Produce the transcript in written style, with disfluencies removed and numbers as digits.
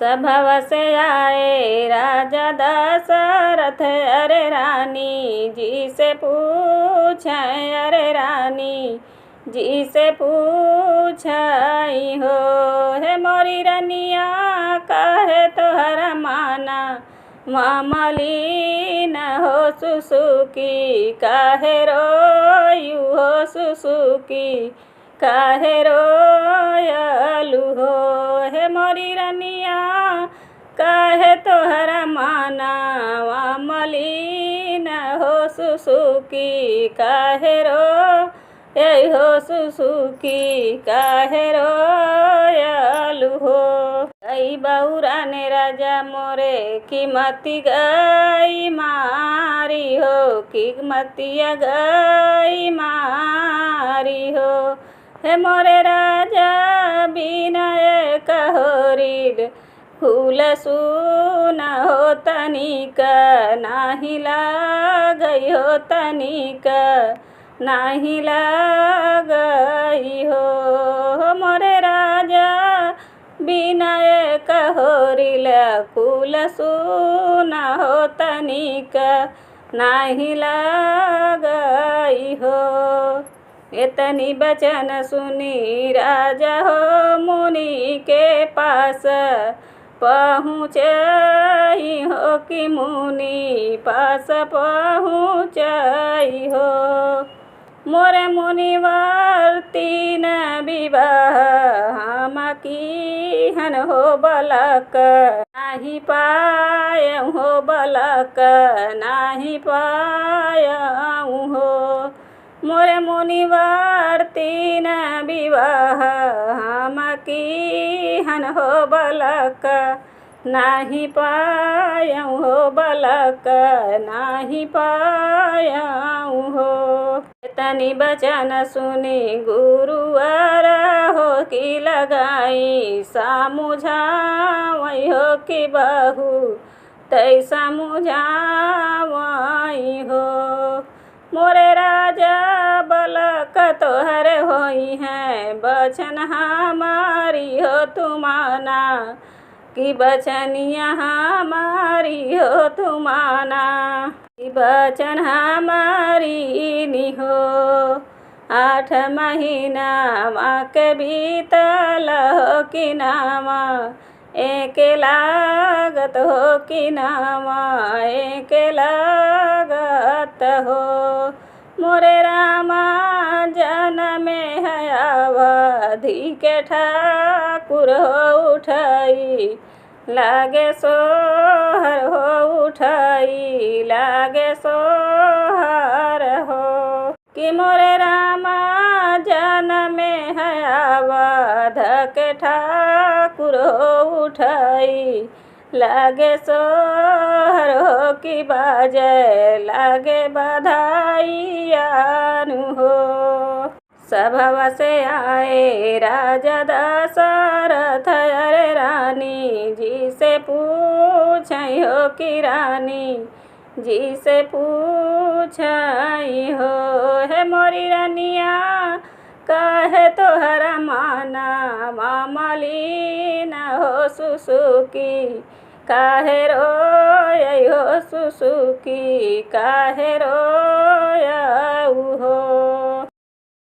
सभव से आए राजा दशरथ, अरे रानी जी से पूछें, अरे रानी जी से पूछाई हो। हे मोरी रनिया कहे तोहरा माना, मामली न हो सुसुकी, काहे रोयू हो सुसुकी, काहे रोयलू हो। हे मोरी रनिया काहे तोहरा माना, मामली न हो सुसुकी, काहे यही हो सुसुकी, काहे रोयलू हो। गई बहुरा ने राजा मोरे कीमती गई मारी हो, कीमतिया गई मारी हो। हे मोरे राजा बिनय कहोरीड, फूल सुन हो तनिक, नाही लागई हो तनिक, नाही लागई हो। मोरे राजा बिनय कहोरील, फूल सुन हो तनिक, नाही लागई हो। इतनी बचन सुनी राजा हो मुनि के पास, पहुँचई हो कि मुनि पास पहुँचई हो। मोरे मुनिवर तीन विवाह, हम कीहन हो बलक, नाही पायऊ हो बलक, नाही पायऊ हो। मोरे मुनिवर तीन विवाह, हम कीहन हो बलक, नाही पायऊ हो बलक, नाही पायऊ हो। तनी बचन सुनी गुरुवर हो कि लगाई, सामुझावई हो कि बहू तै सामुझावई हो। मोरे राजा बलक तोहर होई है, बचन हमारी हो तुमाना, कि बचनिया हमारी हो तुमाना, कि बचन हमारी नि हो। 8 महीना माँ के बीतल हो कि नामा, एक लागत हो कि नामा, एक लागत हो। मोरे रामा जनमे है अवधि के ठाकुर हो उठाई, लागे सोहर हो उठाई, लागे सोहर हो। कि मोरे रामा जनमे है अवध के ठाकुर हो उठाई, लागे सोहर हो कि बाजे, लागे बधाइयानु हो। सभव से आए राजा दशरथ, अरे रानी जी से पूछई हो कि रानी जी से पूछई हो। हे मोरी रनिया कहे तोहरा माना, मामली न हो सुसुकी, काहे रोयई हो सुसुकी, काहे रोयऊ हो।